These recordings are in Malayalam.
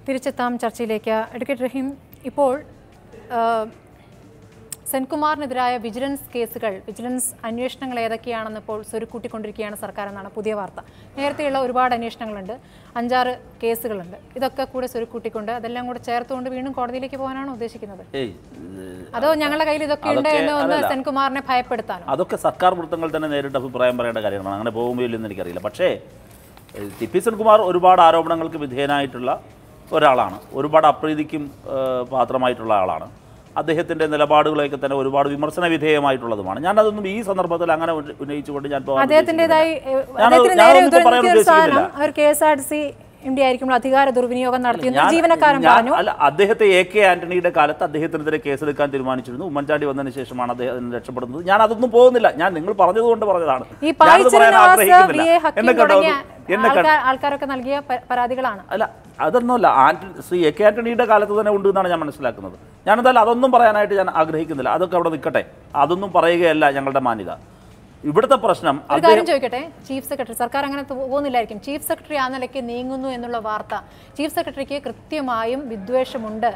തിരിച്ചെത്താം ചർച്ചയിലേക്ക്. അഡ്വക്കേറ്റ് റഹീം, ഇപ്പോൾ സെൻകുമാറിനെതിരായ വിജിലൻസ് അന്വേഷണങ്ങൾ ഏതൊക്കെയാണെന്ന് ഇപ്പോൾ സ്വരുക്കൂട്ടിക്കൊണ്ടിരിക്കുകയാണ് സർക്കാർ എന്നാണ് പുതിയ വാർത്ത. നേരത്തെയുള്ള ഒരുപാട് അന്വേഷണങ്ങളുണ്ട്, 5-6 കേസുകളുണ്ട്. ഇതൊക്കെ കൂടെ സ്വരുക്കൂട്ടിക്കൊണ്ട് അതെല്ലാം കൂടെ ചേർത്തുകൊണ്ട് വീണ്ടും കോടതിയിലേക്ക് പോകാനാണോ ഉദ്ദേശിക്കുന്നത്? അതോ ഞങ്ങളുടെ കയ്യിൽ ഇതൊക്കെ ഉണ്ട് എന്ന് ഒന്ന് സെൻകുമാറിനെ ഭയപ്പെടുത്താനോ? അതൊക്കെ സർക്കാർ വൃത്തങ്ങൾ തന്നെ നേരിട്ട് അഭിപ്രായം പറയേണ്ട കാര്യങ്ങളാണ്. അങ്ങനെ പോകുമ്പോൾ ഇല്ലെന്ന് എനിക്കറിയില്ല. പക്ഷേ ടി.പി. സെൻകുമാർ ഒരുപാട് ആരോപണങ്ങൾക്ക് വിധേയനായിട്ടുള്ള ഒരാളാണ്, ഒരുപാട് അപ്രീതിക്കും പാത്രമായിട്ടുള്ള ആളാണ്. അദ്ദേഹത്തിൻ്റെ നിലപാടുകളൊക്കെ തന്നെ ഒരുപാട് വിമർശന വിധേയമായിട്ടുള്ളതുമാണ്. ഞാനതൊന്നും ഈ സന്ദർഭത്തിൽ അങ്ങനെ ഉന്നയിച്ചുകൊണ്ട് ഞാൻ അധികാര ദുർവിനിയോഗം നടത്തി ജീവനക്കാരൻ പറഞ്ഞു. അല്ല, അദ്ദേഹത്തെ AK ആന്റണിയുടെ കാലത്ത് അദ്ദേഹത്തിനെതിരെ കേസെടുക്കാൻ തീരുമാനിച്ചിരുന്നു. ഉമ്മൻചാണ്ടി വന്നതിന് ശേഷമാണ് അദ്ദേഹം രക്ഷപ്പെടുന്നത്. ഞാൻ അതൊന്നും പോകുന്നില്ല, ഞാൻ നിങ്ങൾ പറഞ്ഞതുകൊണ്ട് പറഞ്ഞതാണ്. ആൾക്കാരൊക്കെ നൽകിയ പരാതികളാണ്. അല്ല, അതൊന്നുമല്ല. ശ്രീ AK ആന്റണിയുടെ കാലത്ത് തന്നെ ഉണ്ട് എന്നാണ് ഞാൻ മനസ്സിലാക്കുന്നത്. ഞാനെന്തായാലും അതൊന്നും പറയാനായിട്ട് ഞാൻ ആഗ്രഹിക്കുന്നില്ല. അതൊക്കെ അവിടെ നിൽക്കട്ടെ, അതൊന്നും പറയുകയല്ല ഞങ്ങളുടെ മാന്യത. ഇവിടുത്തെ പ്രശ്നം ഒരു കാര്യം ചോദിക്കട്ടെ, ചീഫ് സെക്രട്ടറി, സർക്കാർ അങ്ങനെ പോകുന്നില്ലായിരിക്കും, ചീഫ് സെക്രട്ടറി ആ നിലയ്ക്ക് നീങ്ങുന്നു എന്നുള്ള വാർത്ത, ചീഫ് സെക്രട്ടറിക്ക് കൃത്യമായും വിദ്വേഷമുണ്ട്,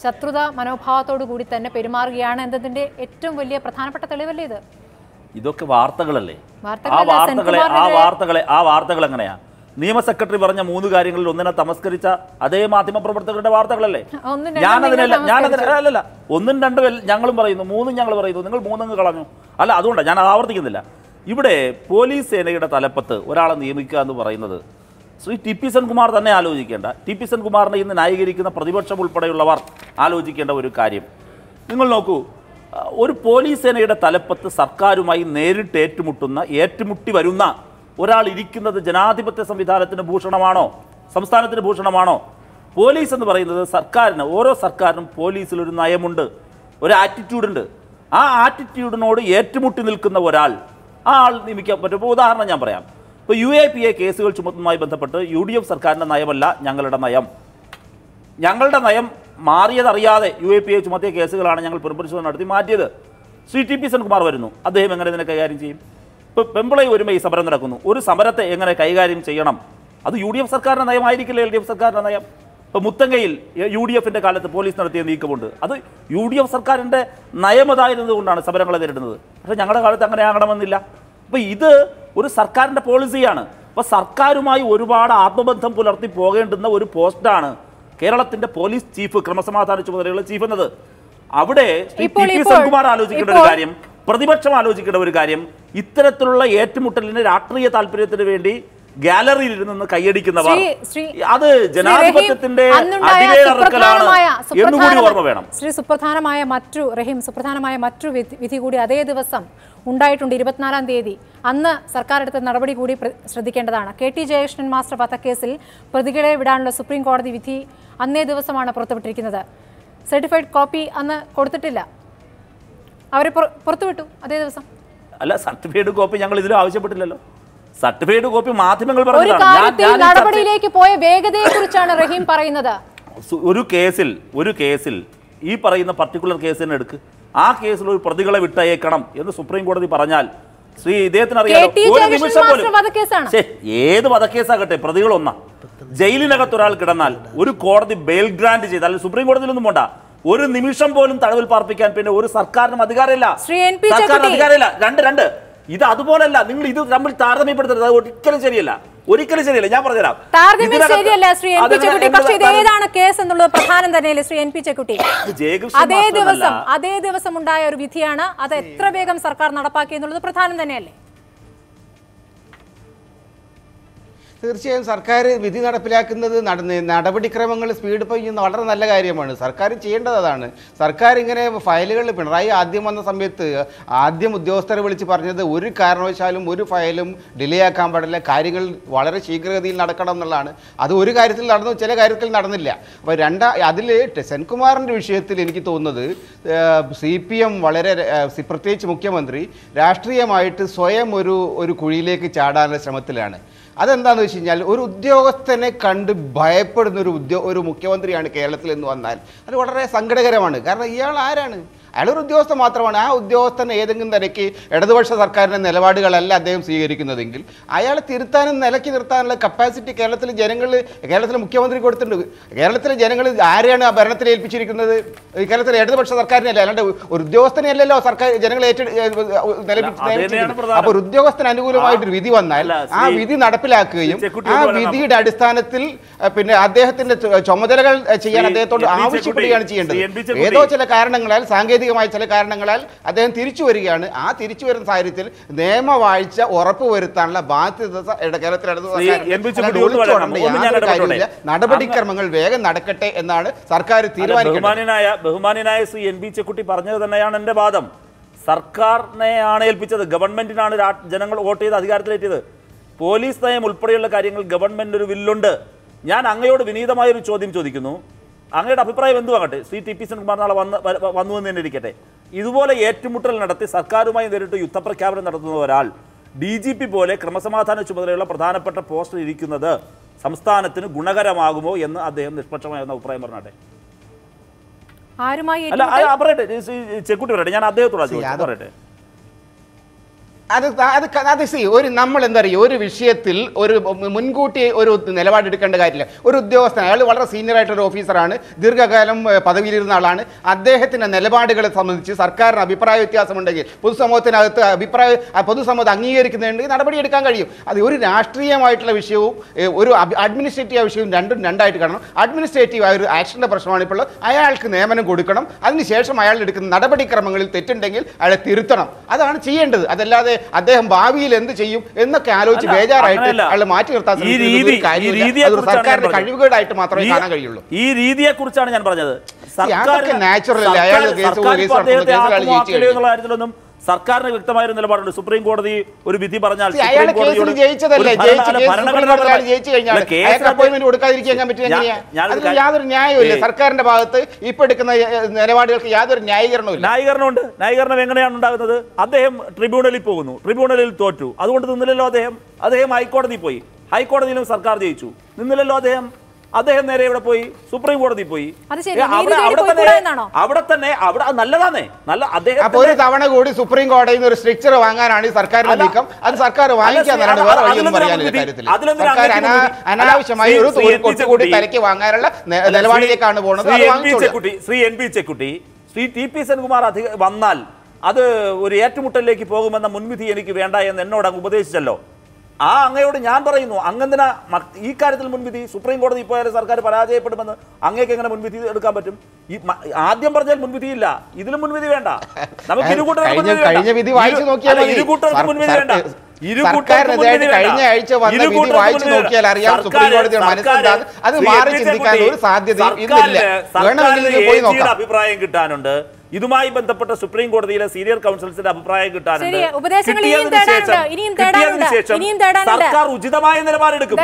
ശത്രുത മനോഭാവത്തോടു കൂടി തന്നെ പെരുമാറുകയാണ് എന്നതിന്റെ ഏറ്റവും വലിയ പ്രധാനപ്പെട്ട തെളിവല്ലേ ഇത്? ഇതൊക്കെ വാർത്തകളല്ലേ? ആ വാർത്തകൾ എങ്ങനെയാ? നിയമ സെക്രട്ടറി പറഞ്ഞ 3 കാര്യങ്ങളിൽ ഒന്നിനെ തമസ്കരിച്ച അതേ മാധ്യമ പ്രവർത്തകരുടെ വാർത്തകളല്ലേ? ഞാനതിനല്ല 1ഉം 2ഉം ഞങ്ങളും പറയുന്നു, 3ഉം ഞങ്ങൾ പറയുന്നു, നിങ്ങൾ 3 കളഞ്ഞു. അല്ല, അതുകൊണ്ടാണ് ഞാൻ ആവർത്തിക്കുന്നില്ല. ഇവിടെ പോലീസ് സേനയുടെ തലപ്പത്ത് ഒരാളെ നിയമിക്കുക എന്ന് പറയുന്നത് ശ്രീ ടി.പി. സെൻകുമാർ തന്നെ ആലോചിക്കേണ്ട, ടി.പി. സെൻകുമാറിനെ ഇന്ന് ന്യായീകരിക്കുന്ന പ്രതിപക്ഷം ഉൾപ്പെടെയുള്ളവർ ആലോചിക്കേണ്ട ഒരു കാര്യം. നിങ്ങൾ നോക്കൂ, ഒരു പോലീസ് സേനയുടെ തലപ്പത്ത് സർക്കാരുമായി നേരിട്ട് ഏറ്റുമുട്ടി വരുന്ന ഒരാൾ ഇരിക്കുന്നത് ജനാധിപത്യ സംവിധാനത്തിന് ഭൂഷണമാണോ? സംസ്ഥാനത്തിന് ഭൂഷണമാണോ? പോലീസ് എന്ന് പറയുന്നത് സർക്കാരിന്, ഓരോ സർക്കാരിനും പോലീസിൽ ഒരു നയമുണ്ട്, ഒരു ആറ്റിറ്റ്യൂഡുണ്ട്. ആ ആറ്റിറ്റ്യൂഡിനോട് ഏറ്റുമുട്ടി നിൽക്കുന്ന ഒരാൾ, ആ ആൾ നിയമിക്കാൻ പറ്റും. ഇപ്പോൾ ഉദാഹരണം ഞാൻ പറയാം. ഇപ്പോൾ UAPA കേസുകൾ ചുമത്തുന്നതുമായി ബന്ധപ്പെട്ട് UDF സർക്കാരിൻ്റെ നയമല്ല ഞങ്ങളുടെ നയം. ഞങ്ങളുടെ നയം മാറിയതറിയാതെ UAPA ചുമത്തിയ കേസുകളാണ് ഞങ്ങൾ പുനഃപരിശോധന നടത്തി മാറ്റിയത്. ശ്രീ ടി.പി. സെൻകുമാർ വരുന്നു, അദ്ദേഹം എങ്ങനെ ഇതിനെ കൈകാര്യം ചെയ്യും? ഇപ്പോൾ പെമ്പിളൈ ഒരുമ ഈ സമരം നടക്കുന്നു, ഒരു സമരത്തെ എങ്ങനെ കൈകാര്യം ചെയ്യണം? അത് UDF സർക്കാരിൻ്റെ നയമായിരിക്കില്ല LDF സർക്കാരിൻ്റെ നയം. ഇപ്പോൾ മുത്തങ്ങയിൽ UDFിൻ്റെ കാലത്ത് പോലീസ് നടത്തിയ നീക്കമുണ്ട്, അത് UDF സർക്കാരിൻ്റെ നയമതായിരുന്നത് കൊണ്ടാണ് സമരങ്ങളെ നേരിടുന്നത്. പക്ഷേ ഞങ്ങളുടെ കാലത്ത് അങ്ങനെ ആകണമെന്നില്ല. അപ്പോൾ ഇത് ഒരു സർക്കാരിൻ്റെ പോളിസിയാണ്. അപ്പോൾ സർക്കാരുമായി ഒരുപാട് ആത്മബന്ധം പുലർത്തി പോകേണ്ടുന്ന ഒരു പോസ്റ്റാണ് കേരളത്തിൻ്റെ പോലീസ് ചീഫ്, ക്രമസമാധാന ചുമതലയുള്ള ചീഫ് എന്നത്. അവിടെ ടി.പി. സെൻകുമാർ ആലോചിക്കേണ്ട ഒരു കാര്യം, പ്രതിപക്ഷം ആലോചിക്കേണ്ട ഒരു കാര്യം, ഇത്തരത്തിലുള്ള ഏറ്റുമുട്ടലിന് രാഷ്ട്രീയ താല്പര്യത്തിന് വേണ്ടി ഗാലറിയിൽ ഇരുന്ന് കൈയടിക്കുന്നവർ, അത് ജനാധിപത്യത്തിന്റെ എന്നുകൂടി ഓർമ്മ വേണം. സുപ്രധാനമായ മറ്റു വിധി കൂടി അതേ ദിവസം ഉണ്ടായിട്ടുണ്ട്, 24-ാം തീയതി. അന്ന് സർക്കാർ എടുത്ത നടപടി കൂടി ശ്രദ്ധിക്കേണ്ടതാണ്. KT ജയകൃഷ്ണൻ മാസ്റ്റർ വധക്കേസിൽ പ്രതികളെ വിടാനുള്ള സുപ്രീം കോടതി വിധി അന്നേ ദിവസമാണ് പുറത്തുവിട്ടിരിക്കുന്നത്. സർട്ടിഫൈഡ് കോപ്പി അന്ന് കൊടുത്തിട്ടില്ല, അവരെ പുറത്തുവിട്ടു അതേ ദിവസം. അല്ല, സർട്ടിഫൈഡ് കോപ്പി ഞങ്ങൾ ഇതിലും ആവശ്യപ്പെട്ടില്ലല്ലോ. സർട്ടിഫൈഡ് കോപ്പി മാധ്യമങ്ങൾ നടപടിയിലേക്ക് പോയ വേഗതയെ കുറിച്ചാണ് റഹീം പറയുന്നത്. ഒരു കേസിൽ ഈ പറയുന്ന പർട്ടിക്കുലർ കേസിനെ എടുക്ക്, ആ കേസിൽ ഒരു പ്രതികളെ വിട്ടയക്കണം എന്ന് സുപ്രീം കോടതി പറഞ്ഞാൽ ശ്രീ ഇദ്ദേഹത്തിന് അറിയാലോ, ഒരു നിമിഷം പോലും ഏത് വധക്കേസാകട്ടെ പ്രതികളൊന്നാ, ജയിലിനകത്ത് ഒരാൾ കിടന്നാൽ ഒരു കോടതി ബെയിൽ ഗ്രാന്റ് ചെയ്താൽ, സുപ്രീം കോടതിയിലൊന്നും പോണ്ട, ഒരു നിമിഷം പോലും തടവിൽ പാർപ്പിക്കാൻ പിന്നെ ഒരു സർക്കാരിനും അധികാരമില്ല. സർക്കാരിന് അധികാരമില്ല. രണ്ട് ഇത് അതുപോലല്ല. നിങ്ങൾ ഇത് തമ്മിൽ താരതമ്യപ്പെടുത്തരുത്, അത് ഒരിക്കലും ശരിയല്ല. ഞാൻ പറഞ്ഞുതരാം. അതേ ദിവസം ഉണ്ടായ ഒരു വിധിയാണ്, അത് എത്ര വേഗം സർക്കാർ നടപ്പാക്കി എന്നുള്ളത് പ്രധാനം തന്നെയല്ലേ? തീർച്ചയായും സർക്കാർ വിധി നടപ്പിലാക്കുന്നത് നടപടിക്രമങ്ങൾ സ്പീഡ് ചെയ്യുന്ന വളരെ നല്ല കാര്യമാണ്. സർക്കാർ ചെയ്യേണ്ടത് അതാണ്. സർക്കാർ ഇങ്ങനെ ഫയലുകൾ, പിണറായി ആദ്യം വന്ന സമയത്ത് ആദ്യം ഉദ്യോഗസ്ഥരെ വിളിച്ച് പറഞ്ഞത് ഒരു കാരണവശാലും ഒരു ഫയലും ഡിലേ ആക്കാൻ പാടില്ല, കാര്യങ്ങൾ വളരെ ശീഘ്രഗതിയിൽ നടക്കണം എന്നുള്ളതാണ്. അത് ഒരു കാര്യത്തിൽ നടന്നു, ചില കാര്യത്തിൽ നടന്നില്ല. അപ്പോൾ അതിൽ സെൻകുമാറിൻ്റെ വിഷയത്തിൽ എനിക്ക് തോന്നുന്നത് CPM വളരെ, പ്രത്യേകിച്ച് മുഖ്യമന്ത്രി രാഷ്ട്രീയമായിട്ട് സ്വയം ഒരു കുഴിയിലേക്ക് ചാടാനുള്ള ശ്രമത്തിലാണ്. അതെന്താണെന്ന് വെച്ച് കഴിഞ്ഞാൽ, ഒരു ഉദ്യോഗസ്ഥനെ കണ്ട് ഭയപ്പെടുന്ന ഒരു മുഖ്യമന്ത്രിയാണ് കേരളത്തിൽ എന്ന് വന്നാൽ അത് വളരെ സങ്കടകരമാണ്. കാരണം ഇയാൾ ആരാണ്? അയാൾ ഒരു ഉദ്യോഗസ്ഥൻ മാത്രമാണ്. ആ ഉദ്യോഗസ്ഥൻ ഏതെങ്കിലും നിലയ്ക്ക് ഇടതുപക്ഷ സർക്കാരിൻ്റെ നിലപാടുകളല്ല അദ്ദേഹം സ്വീകരിക്കുന്നതെങ്കിൽ അയാളെ തിരുത്താനും നിലയ്ക്ക് നിർത്താനുള്ള കപ്പാസിറ്റി കേരളത്തിലെ മുഖ്യമന്ത്രി കൊടുത്തിട്ടുണ്ട്. കേരളത്തിലെ ജനങ്ങൾ ആരെയാണ് ആ ഭരണത്തിൽ ഏൽപ്പിച്ചിരിക്കുന്നത്? കേരളത്തിലെ ഇടതുപക്ഷ സർക്കാരിനല്ല, അല്ലാണ്ട് ഒരു ഉദ്യോഗസ്ഥനെ അല്ലല്ലോ സർക്കാർ ജനങ്ങൾ അപ്പോൾ ഒരു ഉദ്യോഗസ്ഥന് അനുകൂലമായിട്ടൊരു വിധി വന്നാൽ ആ വിധി നടപ്പിലാക്കുകയും ആ വിധിയുടെ അടിസ്ഥാനത്തിൽ പിന്നെ അദ്ദേഹത്തിന്റെ ചുമതലകൾ ചെയ്യാൻ അദ്ദേഹത്തോട് ആവശ്യപ്പെടുകയാണ് ചെയ്യേണ്ടത്. ഏതോ ചില കാരണങ്ങളാൽ, സാങ്കേതികമായ ചില കാരണങ്ങളാൽ അദ്ദേഹം തിരിച്ചു വരികയാണ്. ആ തിരിച്ചു വരുന്ന സാഹചര്യത്തിൽ നിയമവാഴ്ച ഉറപ്പുവരുത്താനുള്ള ബാധ്യത കേരളത്തിലെ നടപടിക്രമങ്ങൾ വേഗം നടക്കട്ടെ എന്നാണ് സർക്കാർ തീരുമാനിക്കുന്നത്. ബഹുമാനായ ശ്രീ എൻ ബി ചെക്കുട്ടി പറഞ്ഞത് തന്നെയാണ് എന്റെ വാദം. സർക്കാരിനെയാണ് ഏൽപ്പിച്ചത്, ഗവൺമെന്റിനാണ് ജനങ്ങൾ വോട്ട് ചെയ്ത് അധികാരത്തിലേറ്റത്. പോലീസ് നയം ഉൾപ്പെടെയുള്ള കാര്യങ്ങൾ ഗവൺമെന്റ് ഒരു വില്ലുണ്ട്. ഞാൻ അങ്ങയോട് വിനീതമായൊരു ചോദ്യം ചോദിക്കുന്നു, അങ്ങയുടെ അഭിപ്രായം എന്തുവാകട്ടെ? ശ്രീ ടി പി സെൻകുമാർ നാളെ വന്നു എന്ന് തന്നെ ഇരിക്കട്ടെ. ഇതുപോലെ ഏറ്റുമുട്ടൽ നടത്തി സർക്കാരുമായി നേരിട്ട് യുദ്ധപ്രഖ്യാപനം നടത്തുന്ന ഒരാൾ DGP പോലെ ക്രമസമാധാന ചുമതലയുള്ള പ്രധാനപ്പെട്ട പോസ്റ്റിൽ ഇരിക്കുന്നത് സംസ്ഥാനത്തിന് ഗുണകരമാകുമോ എന്ന് അദ്ദേഹം നിഷ്പക്ഷമായ അഭിപ്രായം പറഞ്ഞാട്ടെ. അല്ല പറയട്ടെ, ചെക്കുട്ടി പറയട്ടെ, ഞാൻ അദ്ദേഹത്തോട് പറയട്ടെ. നമ്മൾ എന്താ പറയുക, ഒരു വിഷയത്തിൽ ഒരു മുൻകൂട്ടി ഒരു നിലപാടെടുക്കേണ്ട കാര്യമില്ല. ഒരു ഉദ്യോഗസ്ഥൻ, അയാൾ വളരെ സീനിയർ ആയിട്ടൊരു ഓഫീസറാണ്, ദീർഘകാലം പദവിയിലിരുന്ന ആളാണ്. അദ്ദേഹത്തിന്റെ നിലപാടുകളെ സംബന്ധിച്ച് സർക്കാരിന് അഭിപ്രായ വ്യത്യാസമുണ്ടെങ്കിൽ പൊതുസമൂഹത്തിനകത്ത് പൊതുസമൂഹത്തെ അംഗീകരിക്കുന്നുണ്ടെങ്കിൽ നടപടിയെടുക്കാൻ കഴിയും. അത് ഒരു രാഷ്ട്രീയമായിട്ടുള്ള വിഷയവും ഒരു അഡ്മിനിസ്ട്രേറ്റീവ് വിഷയവും രണ്ടായിട്ട് കാണണം. അഡ്മിനിസ്ട്രേറ്റീവ് ആയ ഒരു ആക്ഷന്റെ പ്രശ്നമാണ് ഇപ്പോൾ. അയാൾക്ക് നിയമനം കൊടുക്കണം, അതിനുശേഷം അയാൾ എടുക്കുന്ന നടപടിക്രമങ്ങളിൽ തെറ്റുണ്ടെങ്കിൽ അയാളെ തിരുത്തണം. അതാണ് ചെയ്യേണ്ടത്. അതല്ലാതെ അദ്ദേഹം ഭാവിയിൽ എന്ത് ചെയ്യും എന്നൊക്കെ ആലോചിച്ച് ബേജാറായിട്ട് അയാൾ മാറ്റി നിർത്താൻ സർക്കാരിന്റെ കഴിവുകേടായിട്ട് മാത്രമേ കാണാൻ കഴിയുള്ളൂ. ഈ രീതിയെ കുറിച്ചാണ് ഞാൻ പറഞ്ഞത്. നാച്ചുറൽ അല്ലേ, അയാൾ കാര്യത്തിലൊന്നും സർക്കാരിന് വ്യക്തമായ ഒരു നിലപാടുണ്ട്. സുപ്രീം കോടതി ഒരു വിധി പറഞ്ഞാൽ യാതൊരു ന്യായമില്ല. സർക്കാരിന്റെ ഭാഗത്ത് ഇപ്പൊ എടുക്കുന്ന നിലപാടുകൾക്ക് യാതൊരു ന്യായീകരണമുണ്ട്. ന്യായീകരണം എങ്ങനെയാണ് ഉണ്ടാകുന്നത്? അദ്ദേഹം ട്രിബ്യൂണലിൽ പോകുന്നു, ട്രിബ്യൂണലിൽ തോറ്റു, അതുകൊണ്ട് നിന്നില്ലല്ലോ അദ്ദേഹം ഹൈക്കോടതിയിൽ പോയി, ഹൈക്കോടതിയിലും സർക്കാർ ജയിച്ചു, നിന്നില്ലല്ലോ അദ്ദേഹം നേരെ ഇവിടെ പോയി സുപ്രീം കോടതി പോയി. അവിടെ തന്നെ നല്ലതാണേ, നല്ല അദ്ദേഹം ഒരു തവണ കൂടി സുപ്രീം കോടതിയിൽ നിന്ന് ഒരു സ്ട്രിക്ചർ വാങ്ങാനാണ് സർക്കാരിന്റെ നീക്കം. അത് സർക്കാർ വാങ്ങിക്കാന്നാണ്, വേറെ വഴിയൊന്നും പറയാനില്ല കാര്യത്തിൽ. സർക്കാർ അനാവശ്യമായി ഒരു കൊട്ടുകൂടി തലയ്ക്ക് വാങ്ങാനുള്ള നിലപാടിലേക്കാണ് പോകുന്നത്. Shri N P Chekkutty, Shri T P Senkumar വന്നാൽ അത് ഒരു ഏറ്റുമുട്ടലിലേക്ക് പോകുമെന്ന മുൻവിധി എനിക്ക് വേണ്ട എന്ന് എന്നോട് അങ്ങ് ഉപദേശിച്ചല്ലോ. അങ്ങയോട് ഞാൻ പറയുന്നു, അങ്ങെന്തിനാ ഈ കാര്യത്തിൽ മുൻവിധി? സുപ്രീം കോടതി പോയാലും സർക്കാർ പരാജയപ്പെടുമെന്ന് അങ്ങേക്ക് എങ്ങനെ മുൻവിധി എടുക്കാൻ പറ്റും? ആദ്യം പറഞ്ഞാൽ മുൻവിധിയില്ല, ഇതിലും മുൻവിധി വേണ്ട. നമുക്ക് ഇരുകൂട്ടർക്ക് മുൻവിധി വേണ്ട. കഴിഞ്ഞ ആഴ്ച വന്ന വിധി വായിച്ചു നോക്കിയാൽ അറിയാം സുപ്രീം കോടതിയുടെ മനസ്സെന്താണ്. അത് മാറി ചിന്തിക്കാൻ ഒരു സാധ്യതയും ഇതില്ല. അഭിപ്രായം കിട്ടാനുണ്ട്. ഇതുമായി ബന്ധപ്പെട്ട സുപ്രീം കോടതിയിലെ സീനിയർ കൗൺസിൽസിന്റെ അഭിപ്രായം കിട്ടാനുണ്ട്. സർക്കാർ ഉചിതമായ നിലപാടെടുക്കും.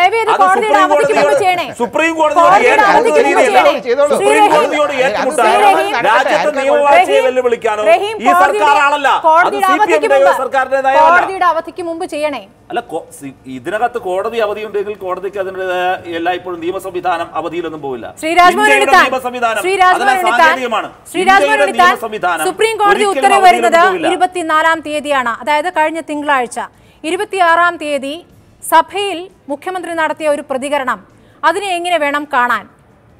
സുപ്രീം കോടതിയോട് ഏറ്റുമുട്ടാനോ രാജ്യത്തെ നിയമവാഴ്ചയെ വെല്ലുവിളിക്കാനോ ഈ സർക്കാർ ആളല്ല. സർക്കാരിന്റെ അവധിക്ക് മുമ്പ് ചെയ്യണേ. അല്ല, ഇതിനകത്ത് കോടതി അവധി ഉണ്ടെങ്കിൽ കോടതിക്ക് അതിൻ്റെതായ എല്ലായ്പ്പോഴും നിയമ സംവിധാനം അവധിയിലൊന്നും പോവില്ല. നിയമ സംവിധാനം സാങ്കേതികമാണ്. സുപ്രീം കോടതി ഉത്തരവ് വരുന്നത് 24-ാം തീയതിയാണ്, അതായത് കഴിഞ്ഞ തിങ്കളാഴ്ച. 26-ാം തീയതി സഭയിൽ മുഖ്യമന്ത്രി നടത്തിയ ഒരു പ്രതികരണം, അതിനെ എങ്ങനെ വേണം കാണാൻ?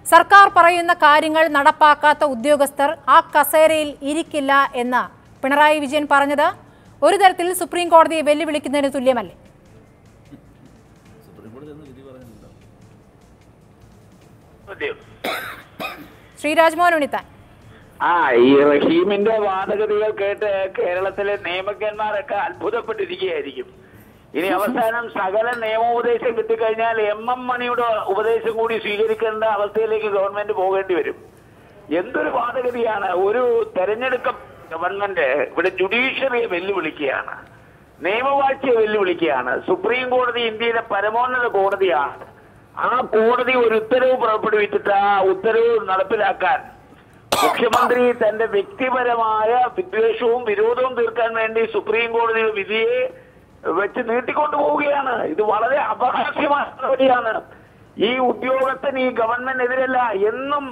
സർക്കാർ പറയുന്ന കാര്യങ്ങൾ നടപ്പാക്കാത്ത ഉദ്യോഗസ്ഥർ ആ കസേരയിൽ ഇരിക്കില്ല എന്ന് പിണറായി വിജയൻ പറഞ്ഞത് ഒരു തരത്തിൽ സുപ്രീം കോടതിയെ വെല്ലുവിളിക്കുന്നതിന് തുല്യമല്ലേ? ശ്രീ രാജ്മോഹൻ ഉണ്ണിത്താൻ, ഈ റഹീമിന്റെ വാദഗതികൾ കേട്ട് കേരളത്തിലെ നിയമജ്ഞന്മാരൊക്കെ അത്ഭുതപ്പെട്ടിരിക്കുകയായിരിക്കും. ഇനി അവസാനം സകല നിയമോപദേശം കിട്ടിക്കഴിഞ്ഞാൽ MM മണിയുടെ ഉപദേശം കൂടി സ്വീകരിക്കേണ്ട അവസ്ഥയിലേക്ക് ഗവൺമെന്റ് പോകേണ്ടി വരും. എന്തൊരു വാദഗതിയാണ്! ഒരു തെരഞ്ഞെടുക്ക ഗവൺമെന്റ് ഇവിടെ ജുഡീഷ്യറിയെ വെല്ലുവിളിക്കുകയാണ്, നിയമവാഴ്ചയെ വെല്ലുവിളിക്കുകയാണ്. സുപ്രീം കോടതി ഇന്ത്യയിലെ പരമോന്നത കോടതിയാണ്. ആ കോടതി ഒരു ഉത്തരവ് പുറപ്പെടുവിച്ചിട്ട് ആ ഉത്തരവ് നടപ്പിലാക്കാൻ മുഖ്യമന്ത്രി തന്റെ വ്യക്തിപരമായ വിദ്വേഷവും വിരോധവും തീർക്കാൻ വേണ്ടി സുപ്രീം കോടതിയുടെ വിധിയെ വെച്ച് നീട്ടിക്കൊണ്ടു പോവുകയാണ്. ഇത് വളരെ അപഹാസ്യമായ നടപടിയാണ്. ഈ ഉദ്യോഗസ്ഥൻ ഈ ഗവൺമെന്റിനെതിരല്ല. എന്നും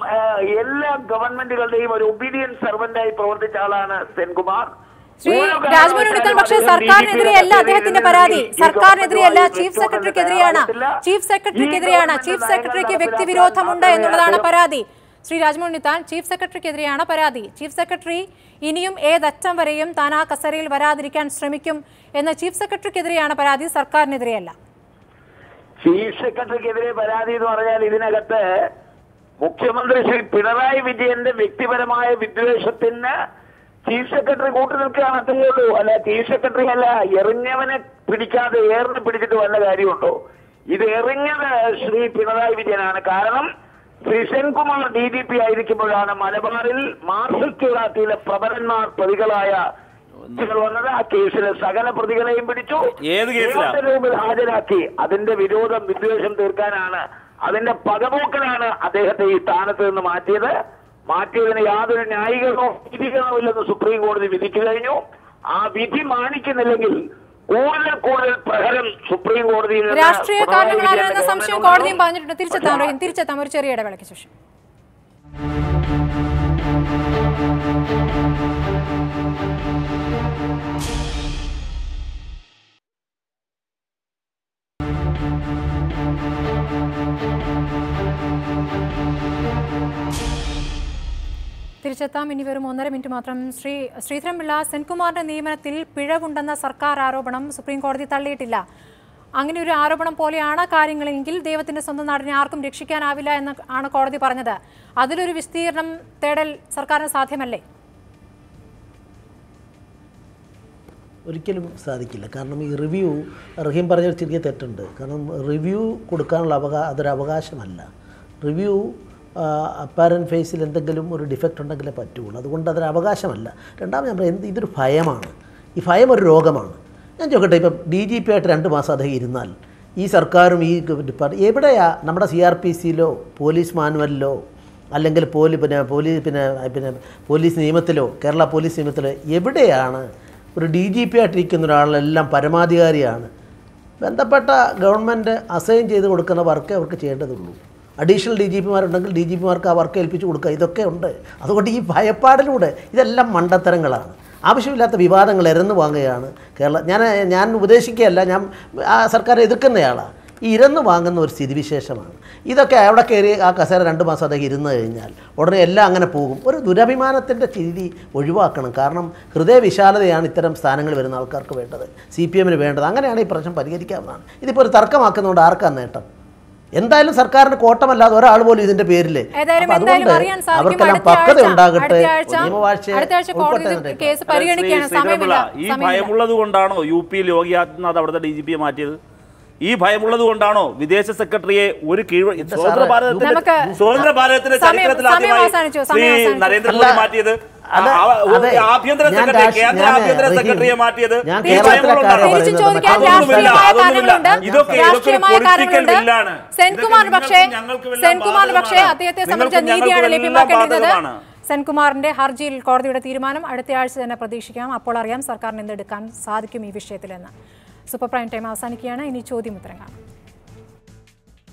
എല്ലാ ഗവൺമെന്റുകളുടെയും ഒരു ഒബീഡിയന്റ് സർവന്റായി പ്രവർത്തിച്ച ആളാണ് സെൻകുമാർ. ശ്രീ രാജ്മോഹൻ ഉണ്ണിത്താൻ, പക്ഷേ സർക്കാരിനെതിരെയല്ല അദ്ദേഹത്തിന്റെ പരാതി. സർക്കാരിനെതിരെയല്ല, ചീഫ് സെക്രട്ടറിക്കെതിരെയാണ്. ചീഫ് സെക്രട്ടറിക്കെതിരെയാണ്. ചീഫ് സെക്രട്ടറിക്ക് വ്യക്തിവിരോധമുണ്ട് എന്നുള്ളതാണ് പരാതി. ശ്രീ രാജ്മോഹൻ ഉണ്ണിത്താൻ, ചീഫ് സെക്രട്ടറിക്കെതിരെയാണ് പരാതി. ചീഫ് സെക്രട്ടറി ഇനിയും ഏതറ്റം വരെയും താൻ ആ കസേരയിൽ വരാതിരിക്കാൻ ശ്രമിക്കും എന്ന് ചീഫ് സെക്രട്ടറിക്കെതിരെയാണ് പരാതി, സർക്കാരിനെതിരെയല്ല. ചീഫ് സെക്രട്ടറിക്കെതിരെ പരാതി എന്ന് പറഞ്ഞാൽ ഇതിനകത്ത് മുഖ്യമന്ത്രി ശ്രീ പിണറായി വിജയന്റെ വ്യക്തിപരമായ വിദ്വേഷത്തിന് ചീഫ് സെക്രട്ടറി കൂട്ടുനിൽക്കുകയാണ്, അത്രയേ ഉള്ളൂ. അല്ല, ചീഫ് സെക്രട്ടറി അല്ല, എറിഞ്ഞവനെ പിടിക്കാതെ ഏറിന് പിടിച്ചിട്ട് വല്ല കാര്യമുണ്ടോ? ഇത് എറിഞ്ഞത് ശ്രീ പിണറായി വിജയനാണ്. കാരണം ശ്രീ സെൻകുമാർ DGP ആയിരിക്കുമ്പോഴാണ് മലബാറിൽ മാർഷൽ ക്യൂറാത്തിയിലെ പ്രബലന്മാർ പ്രതികളായ വന്നത്. ആ കേസിലെ സകല പ്രതികളെയും പിടിച്ചു, മുമ്പിൽ ഹാജരാക്കി. അതിന്റെ വിരോധം വിദ്വേഷം തീർക്കാനാണ്, അതിന്റെ പകപോക്കനാണ് അദ്ദേഹത്തെ ഈ സ്ഥാനത്ത് നിന്ന് മാറ്റിയതിന് യാതൊരു ന്യായീകരണമോ വിധികളോ ഇല്ലെന്ന് സുപ്രീം കോടതി വിധിച്ചു കഴിഞ്ഞു. ആ വിധി മാനിക്കുന്നില്ലെങ്കിൽ കൂടുതൽ പ്രഹരം സുപ്രീം കോടതിയിൽ രാഷ്ട്രീയ കാരണങ്ങളാണെന്ന സംശയം കോടതിയും പറഞ്ഞിട്ടുണ്ട്. തിരിച്ചെത്താം ഒരു ചെറിയ ഇടവേളയ്ക്ക് ശേഷം. തിരിച്ചെത്താം. ഇനി വെറും 1.5 മിനിറ്റ് മാത്രം. ശ്രീധരൻപിള്ള, സെൻകുമാറിന്റെ നിയമനത്തിൽ പിഴവുണ്ടെന്ന സർക്കാർ ആരോപണം സുപ്രീം കോടതി തള്ളിയിട്ടില്ല. അങ്ങനെ ഒരു ആരോപണം പോലെയാണ് കാര്യങ്ങളെങ്കിൽ ദൈവത്തിന്റെ സ്വന്തം നാടിനെ ആർക്കും രക്ഷിക്കാനാവില്ല എന്ന് ആണ് കോടതി പറഞ്ഞത്. അതിലൊരു വിസ്തീർണം തേടൽ സർക്കാരിന് സാധ്യമല്ലേ? ഒരിക്കലും സാധിക്കില്ല. കാരണം ഈ റിവ്യൂ, റഹീം പറഞ്ഞ ചെറിയ തെറ്റുണ്ട്. കാരണം റിവ്യൂ കൊടുക്കാനുള്ള അതൊരു അവകാശമല്ല. റിവ്യൂ അപ്പാരൻറ്റ് ഫേസിൽ എന്തെങ്കിലും ഒരു ഡിഫക്റ്റ് ഉണ്ടെങ്കിലേ പറ്റുള്ളൂ. അതുകൊണ്ട് അതൊരു അവകാശമല്ല. രണ്ടാമത് ഞാൻ പറയാം, ഇതൊരു ഭയമാണ്. ഈ ഭയം ഒരു രോഗമാണ്. ഞാൻ ചോദിക്കട്ടെ, ഇപ്പം DGP ആയിട്ട് 2 മാസം അദ്ദേഹം ഇരുന്നാൽ ഈ സർക്കാരും ഈ എവിടെയാണ് നമ്മുടെ CRPCയിലോ പോലീസ് മാനുവലിലോ അല്ലെങ്കിൽ പോലീസ് നിയമത്തിലോ കേരള പോലീസ് നിയമത്തിലോ എവിടെയാണ് ഒരു DGP ആയിട്ടിരിക്കുന്ന ഒരാളെല്ലാം പരമാധികാരിയാണ്? ബന്ധപ്പെട്ട ഗവൺമെൻറ് അസൈൻ ചെയ്ത് കൊടുക്കുന്ന വർക്കേ അവർക്ക് ചെയ്യേണ്ടതുള്ളൂ. അഡീഷണൽ DGPമാരുണ്ടെങ്കിൽ DGPമാർക്ക് ആ വർക്ക് ഏൽപ്പിച്ച് കൊടുക്കുക. ഇതൊക്കെ ഉണ്ട്. അതുകൊണ്ട് ഈ ഭയപ്പാടിലൂടെ ഇതെല്ലാം മണ്ടത്തരങ്ങളാണ്. ആവശ്യമില്ലാത്ത വിവാദങ്ങൾ ഇരന്നു വാങ്ങുകയാണ് കേരള. ഞാൻ ഉപദേശിക്കുകയല്ല, ഞാൻ ആ സർക്കാരെ എതിർക്കുന്നയാളാണ്. ഈ ഇരന്നു വാങ്ങുന്ന ഒരു സ്ഥിതിവിശേഷമാണ് ഇതൊക്കെ. അവിടെ കയറി ആ കസേര 2 മാസം അദ്ദേഹം ഇരുന്ന് കഴിഞ്ഞാൽ ഉടനെ എല്ലാം അങ്ങനെ പോകും. ഒരു ദുരഭിമാനത്തിൻ്റെ രീതി ഒഴിവാക്കണം. കാരണം ഹൃദയവിശാലതയാണ് ഇത്തരം സ്ഥാനങ്ങളിൽ വരുന്ന ആൾക്കാർക്ക് വേണ്ടത്, CPMന് വേണ്ടത്. അങ്ങനെയാണ് ഈ പ്രശ്നം പരിഹരിക്കാവുന്നതാണ്. ഇതിപ്പോൾ ഒരു തർക്കമാക്കുന്നതുകൊണ്ട് ആർക്കാണ് നേട്ടം? എന്തായാലും സർക്കാരിന് കോട്ടമല്ലാതെ ഒരാൾ പോലും ഇതിന്റെ പേരിൽ. അതുകൊണ്ട് അവർക്കെല്ലാം പക്വത ഉണ്ടാകട്ടെ. ഈ ഭയമുള്ളത് കൊണ്ടാണോ UP യോഗി ആദിത്യനാഥ് അവിടുത്തെ DGP മാറ്റിയത്? ഈ ഭയമുള്ളത് കൊണ്ടാണോ വിദേശ സെക്രട്ടറിയെ ഒരു സ്വതന്ത്ര ഭാരതത്തിന്റെ ചരിത്രത്തിൽ ശ്രീ നരേന്ദ്രമോദി മാറ്റിയത്? ആഭ്യന്തര സെക്രട്ടറി, കേന്ദ്ര ആഭ്യന്തര സെക്രട്ടറിയെ മാറ്റിയത്? സെൻകുമാറിന്റെ ഹർജിയിൽ കോടതിയുടെ തീരുമാനം അടുത്തയാഴ്ച തന്നെ പ്രതീക്ഷിക്കാം. അപ്പോൾ അറിയാം സർക്കാരിന് എന്തെടുക്കാൻ സാധിക്കും ഈ വിഷയത്തിലെന്ന്. സൂപ്പർ പ്രൈം ടൈം അവസാനിക്കുകയാണ്. ഇനി ചോദ്യോത്തരം കാണാം.